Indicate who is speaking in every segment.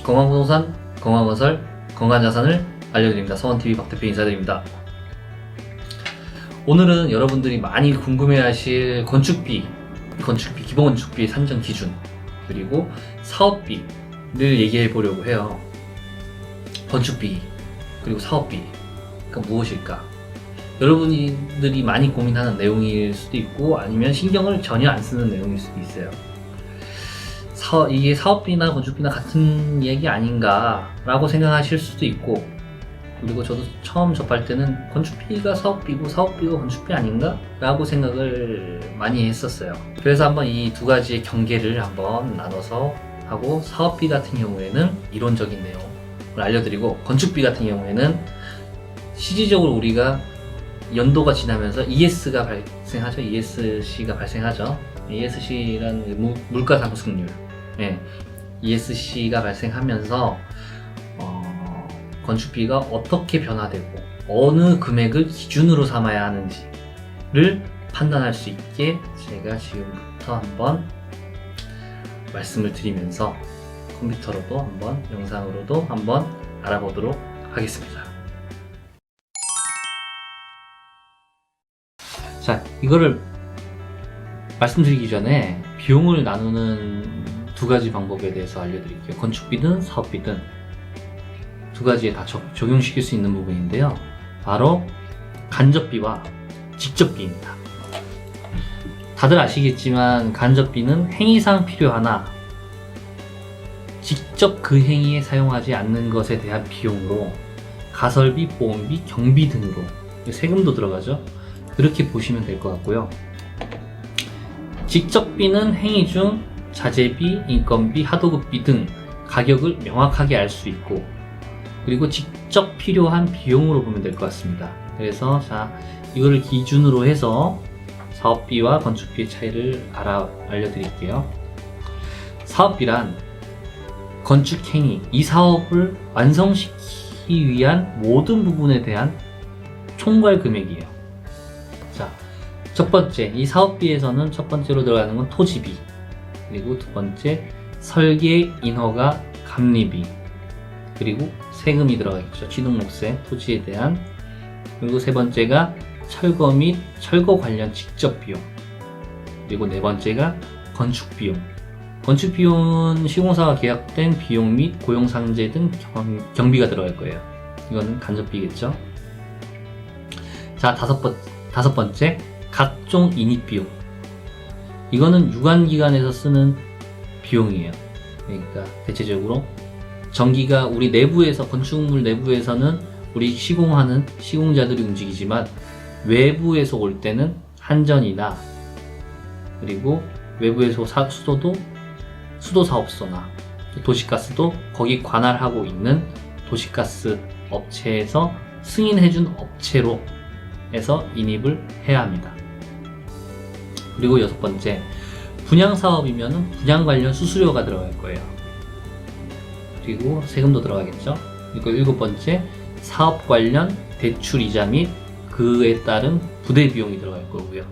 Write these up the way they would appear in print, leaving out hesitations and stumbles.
Speaker 1: 건강부동산, 건강건설, 건강자산을 알려드립니다. 서원TV 박대표 인사드립니다. 오늘은 여러분들이 많이 궁금해하실 건축비, 기본 건축비 산정 기준, 그리고 사업비를 얘기해 보려고 해요. 건축비, 그리고 사업비, 그러니까 무엇일까? 여러분들이 많이 고민하는 내용일 수도 있고, 아니면 신경을 전혀 안 쓰는 내용일 수도 있어요. 이게 사업비나 건축비나 같은 얘기 아닌가 라고 생각하실 수도 있고, 그리고 저도 처음 접할 때는 건축비가 사업비고 사업비가 건축비 아닌가? 라고 생각을 많이 했었어요. 그래서 한번 이 두 가지의 경계를 한번 나눠서 하고, 사업비 같은 경우에는 이론적인 내용을 알려드리고, 건축비 같은 경우에는 실질적으로 우리가 연도가 지나면서 ES가 발생하죠. ESC가 발생하죠. ESC란 물가상승률, ESC가 발생하면서 건축비가 어떻게 변화되고 어느 금액을 기준으로 삼아야 하는지를 판단할 수 있게 제가 지금부터 한번 말씀을 드리면서 컴퓨터로도 한번, 영상으로도 한번 알아보도록 하겠습니다. 자, 이거를 말씀드리기 전에 비용을 나누는 두 가지 방법에 대해서 알려드릴게요. 건축비든 사업비든 두 가지에 다 적용시킬 수 있는 부분인데요. 바로 간접비와 직접비입니다. 다들 아시겠지만 간접비는 행위상 필요하나 직접 그 행위에 사용하지 않는 것에 대한 비용으로 가설비, 보험비, 경비 등으로 세금도 들어가죠. 그렇게 보시면 될 것 같고요. 직접비는 행위 중 자재비, 인건비, 하도급비 등 가격을 명확하게 알 수 있고, 그리고 직접 필요한 비용으로 보면 될 것 같습니다. 그래서 이거를 기준으로 해서 사업비와 건축비의 차이를 알려드릴게요. 사업비란 건축행위, 이 사업을 완성시키기 위한 모든 부분에 대한 총괄 금액이에요. 자, 첫 번째, 이 사업비에서는 첫 번째로 들어가는 건 토지비, 그리고 두 번째 설계, 인허가, 감리비, 그리고 세금이 들어가겠죠. 취등록세, 토지에 대한. 그리고 세 번째가 철거 및 철거 관련 직접 비용, 그리고 네 번째가 건축 비용. 건축 비용은 시공사가 계약된 비용 및 고용상제 등 경비가 들어갈 거예요. 이거는 간접비겠죠. 자, 다섯 번째, 각종 인입 비용. 이거는 유관기관에서 쓰는 비용이에요. 그러니까 대체적으로 전기가 우리 내부에서, 건축물 내부에서는 우리 시공하는 시공자들이 움직이지만 외부에서 올 때는 한전이나, 그리고 외부에서 수도사업소나 도시가스도 거기 관할하고 있는 도시가스 업체에서 승인해준 업체로 해서 인입을 해야 합니다. 그리고 여섯 번째, 분양사업이면 분양 관련 수수료가 들어갈 거예요. 그리고 세금도 들어가겠죠. 그리고 일곱 번째, 사업 관련 대출이자 및 그에 따른 부대 비용이 들어갈 거고요.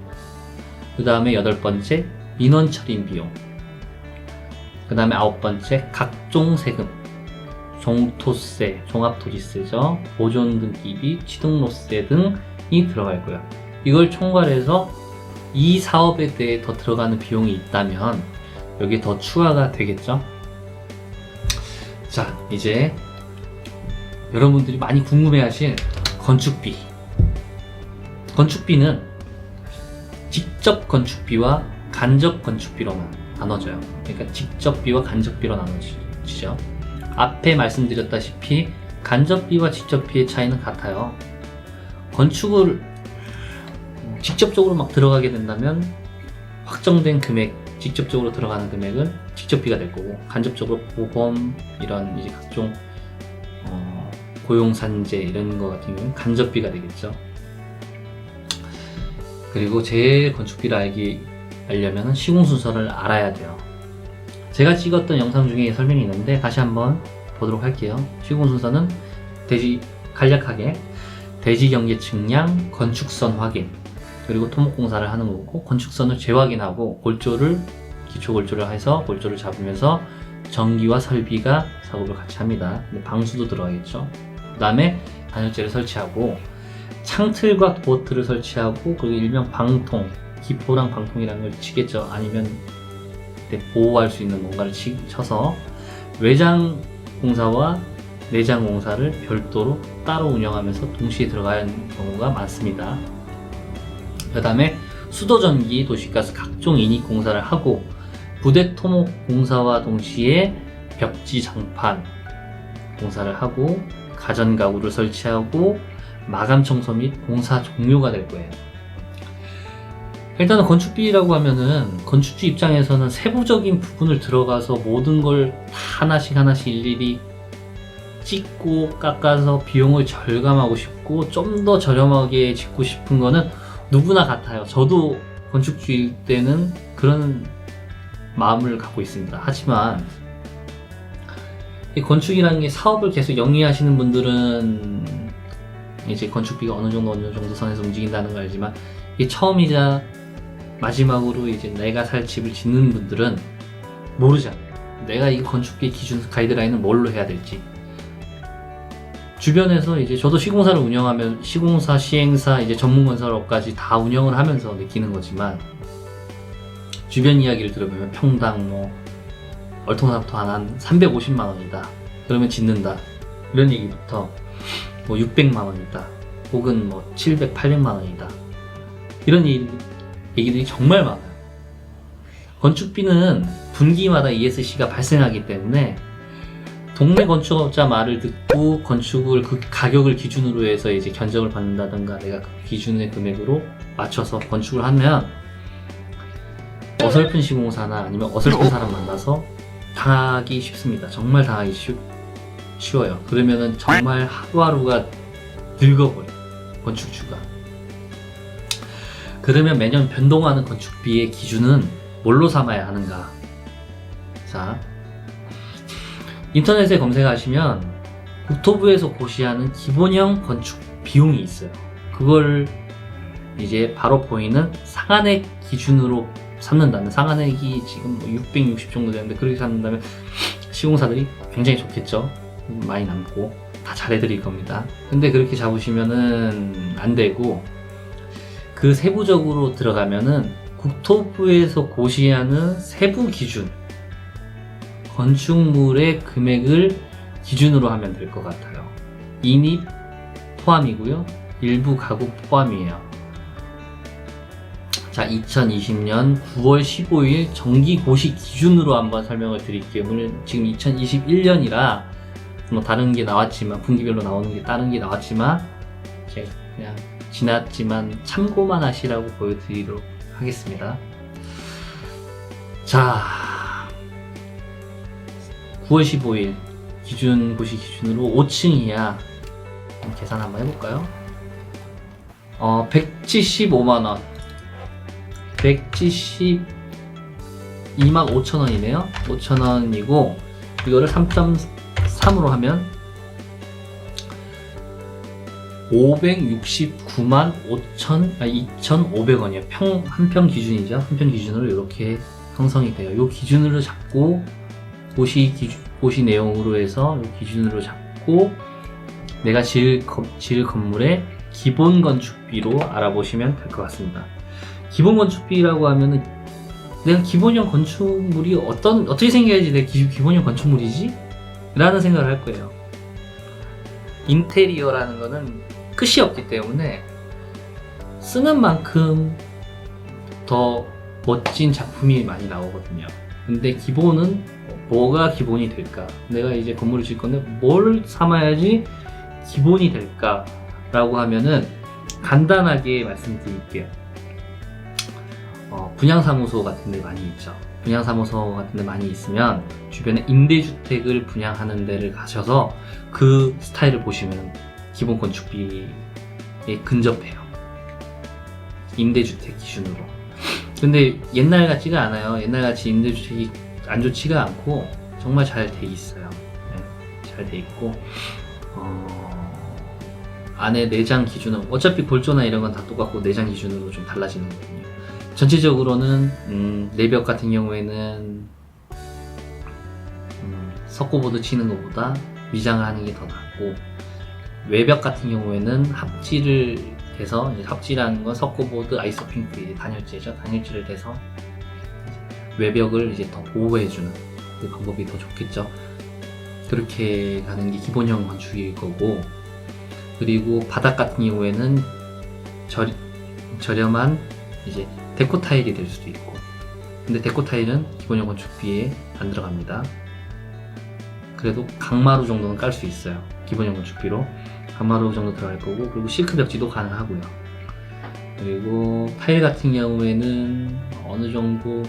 Speaker 1: 그 다음에 여덟 번째, 민원 처리 비용. 그 다음에 아홉 번째, 각종 세금, 종토세, 종합토지세죠, 보존등기비, 취등록세 등이 들어갈 거예요. 이걸 총괄해서 이 사업에 대해 더 들어가는 비용이 있다면 여기 더 추가가 되겠죠. 자, 이제 여러분들이 많이 궁금해하실 건축비. 건축비는 직접 건축비와 간접 건축비로만 나눠져요. 그러니까 직접비와 간접비로 나눠지죠. 앞에 말씀드렸다시피 간접비와 직접비의 차이는 같아요. 건축을 직접적으로 막 들어가게 된다면 확정된 금액, 직접적으로 들어가는 금액은 직접비가 될 거고, 간접적으로 보험, 이런 이제 각종 고용산재 이런 거 같은 경우는 간접비가 되겠죠. 그리고 제일 건축비를 알려면 시공 순서를 알아야 돼요. 제가 찍었던 영상 중에 설명이 있는데 다시 한번 보도록 할게요. 시공 순서는 간략하게 대지 경계 측량, 건축선 확인, 그리고 토목공사를 하는 거고, 건축선을 재확인하고 골조를 기초 골조를 해서 골조를 잡으면서 전기와 설비가 작업을 같이 합니다. 방수도 들어가겠죠. 그 다음에 단열재를 설치하고 창틀과 도어트를 설치하고 그리고 일명 방통, 기포랑 방통이라는 걸 치겠죠. 아니면 보호할 수 있는 뭔가를 쳐서 외장 공사와 내장 공사를 별도로 따로 운영하면서 동시에 들어가는 경우가 많습니다. 그 다음에 수도전기, 도시가스 각종 인입 공사를 하고 부대 토목 공사와 동시에 벽지 장판 공사를 하고 가전 가구를 설치하고 마감 청소 및 공사 종료가 될 거예요. 일단은 건축비라고 하면은 건축주 입장에서는 세부적인 부분을 들어가서 모든 걸 하나씩 일일이 찍고 깎아서 비용을 절감하고 싶고 좀 더 저렴하게 짓고 싶은 거는 누구나 같아요. 저도 건축주일 때는 그런 마음을 갖고 있습니다. 하지만 이 건축이라는 게 사업을 계속 영위하시는 분들은 이제 건축비가 어느 정도 선에서 움직인다는 걸 알지만 이 처음이자 마지막으로 이제 내가 살 집을 짓는 분들은 모르잖아요. 내가 이 건축비 기준 가이드라인은 뭘로 해야 될지. 주변에서 이제 저도 시공사를 운영하면 시공사, 시행사, 이제 전문건설업까지 다 운영을 하면서 느끼는 거지만 주변 이야기를 들어보면 평당 뭐 얼통사부터 한 350만 원이다. 그러면 짓는다. 이런 얘기부터 뭐 600만 원이다. 혹은 뭐 700, 800만 원이다. 이런 얘기들이 정말 많아요. 건축비는 분기마다 ESC가 발생하기 때문에 동네 건축업자 말을 듣고 건축을 그 가격을 기준으로 해서 이제 견적을 받는다든가 내가 그 기준의 금액으로 맞춰서 건축을 하면 어설픈 시공사나 아니면 어설픈 사람 만나서 당하기 쉽습니다. 정말 당하기 쉬워요. 그러면은 정말 하루하루가 늙어버려요. 건축주가. 그러면 매년 변동하는 건축비의 기준은 뭘로 삼아야 하는가? 자, 인터넷에 검색하시면 국토부에서 고시하는 기본형 건축 비용이 있어요. 그걸 이제 바로 보이는 상한액 기준으로 삼는다면, 상한액이 지금 뭐 660 정도 되는데 그렇게 삼는다면 시공사들이 굉장히 좋겠죠. 많이 남고 다 잘해드릴 겁니다. 근데 그렇게 잡으시면은 안 되고, 그 세부적으로 들어가면은 국토부에서 고시하는 세부 기준, 건축물의 금액을 기준으로 하면 될 것 같아요. 인입 포함이고요. 일부 가구 포함이에요. 자, 2020년 9월 15일 정기 고시 기준으로 한번 설명을 드릴게요. 물론 지금 2021년이라 뭐 다른 게 나왔지만, 분기별로 나오는 게 다른 게 나왔지만 제가 그냥 지났지만 참고만 하시라고 보여드리도록 하겠습니다. 자, 9월 15일 기준 고시 기준으로 5층 이하 계산 한번 해볼까요? 175만원, 172만 5천원이네요. 5천원이고 이거를 3.3으로 하면 569만 2,500원이에요. 한 평 기준이죠. 한 평 기준으로 이렇게 형성이 돼요. 이 기준으로 잡고 고시 내용으로 해서 이 기준으로 잡고 내가 지을 건물의 기본 건축비로 알아보시면 될 것 같습니다. 기본 건축비라고 하면은 내가 기본형 건축물이 어떻게 생겨야지 내 기본형 건축물이지? 라는 생각을 할 거예요. 인테리어라는 거는 끝이 없기 때문에 쓰는 만큼 더 멋진 작품이 많이 나오거든요. 근데 기본은 뭐가 기본이 될까? 내가 이제 건물을 지을 건데 뭘 삼아야지 기본이 될까? 라고 하면은 간단하게 말씀드릴게요. 분양사무소 같은 데 많이 있죠. 분양사무소 같은 데 많이 있으면 주변에 임대주택을 분양하는 데를 가셔서 그 스타일을 보시면 기본 건축비에 근접해요. 임대주택 기준으로. 근데 옛날 같지가 않아요. 옛날같이 임대주택이 안 좋지가 않고 정말 잘 돼 있어요. 네, 잘 돼 있고 안에 내장 기준은 어차피 골조나 이런 건 다 똑같고 내장 기준으로 좀 달라지는 거거든요. 전체적으로는 내벽 같은 경우에는 석고보드 치는 것보다 미장을 하는 게 더 낫고, 외벽 같은 경우에는 합지를 대서, 합지라는 건 석고보드, 아이소핑크 이제 단열재죠. 단열재를 대서 외벽을 이제 더 보호해주는 그 방법이 더 좋겠죠. 그렇게 가는 게 기본형 건축일 거고, 그리고 바닥 같은 경우에는 저렴한 이제 데코 타일이 될 수도 있고, 근데 데코 타일은 기본형 건축비에 안 들어갑니다. 그래도 강마루 정도는 깔 수 있어요. 기본형 건축비로 강마루 정도 들어갈 거고, 그리고 실크 벽지도 가능하고요. 그리고 타일 같은 경우에는 어느 정도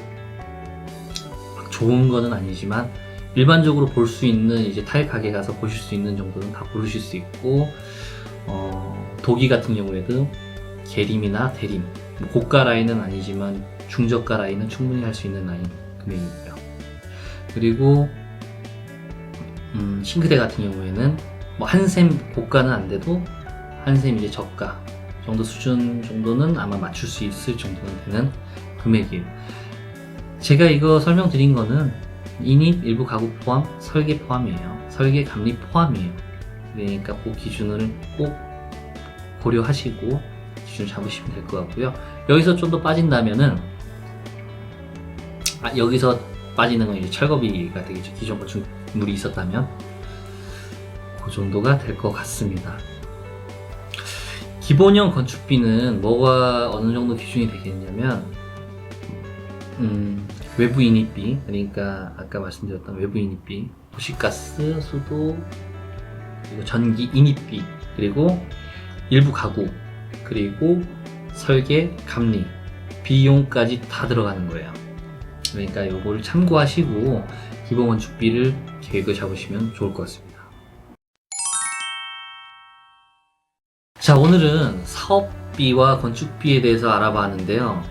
Speaker 1: 막 좋은 거는 아니지만 일반적으로 볼 수 있는, 이제 타일 가게 가서 보실 수 있는 정도는 다 고르실 수 있고, 도기 같은 경우에도 계림이나 대림, 뭐 고가 라인은 아니지만 중저가 라인은 충분히 할 수 있는 라인 금액이고요. 그리고 싱크대 같은 경우에는 뭐 한샘 고가는 안 돼도 한샘 이제 저가 정도 수준 정도는 아마 맞출 수 있을 정도는 되는 금액이에요. 제가 이거 설명드린 거는 인입, 일부 가구 포함, 설계 포함이에요. 설계, 감리 포함이에요. 그러니까 그 기준을 꼭 고려하시고 기준을 잡으시면 될 것 같고요. 여기서 좀 더 빠진다면은, 여기서 빠지는 건 이제 철거비가 되겠죠. 기존 건축물이 있었다면 그 정도가 될 것 같습니다. 기본형 건축비는 뭐가 어느 정도 기준이 되겠냐면, 외부 인입비, 그러니까 아까 말씀드렸던 외부 인입비, 도시가스, 수도, 그리고 전기 인입비, 그리고 일부 가구, 그리고 설계, 감리, 비용까지 다 들어가는 거예요. 그러니까 이걸 참고하시고 기본 건축비를 계획을 잡으시면 좋을 것 같습니다. 자, 오늘은 사업비와 건축비에 대해서 알아봤는데요.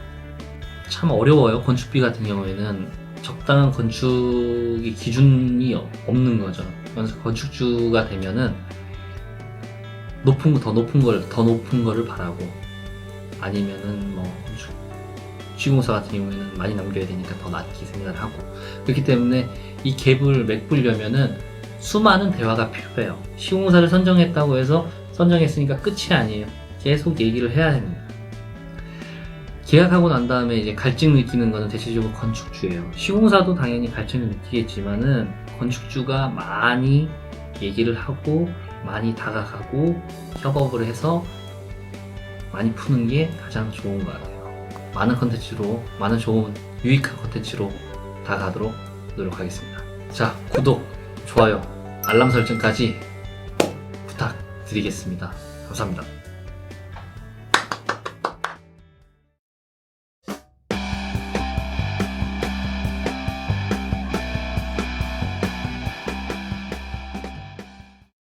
Speaker 1: 참 어려워요. 건축비 같은 경우에는 적당한 건축의 기준이 없는 거죠. 그래서 건축주가 되면은 더 높은 거를 바라고, 아니면은 뭐 시공사 같은 경우에는 많이 남겨야 되니까 더 낮게 생각을 하고, 그렇기 때문에 이 갭을 메꾸려면은 수많은 대화가 필요해요. 시공사를 선정했다고 해서 선정했으니까 끝이 아니에요. 계속 얘기를 해야 됩니다. 계약하고 난 다음에 이제 갈증 느끼는 거는 대체적으로 건축주예요. 시공사도 당연히 갈증을 느끼겠지만은 건축주가 많이 얘기를 하고 많이 다가가고 협업을 해서 많이 푸는 게 가장 좋은 것 같아요. 많은 컨텐츠로, 많은 좋은 유익한 컨텐츠로 다가가도록 노력하겠습니다. 자, 구독, 좋아요, 알람 설정까지 부탁드리겠습니다. 감사합니다.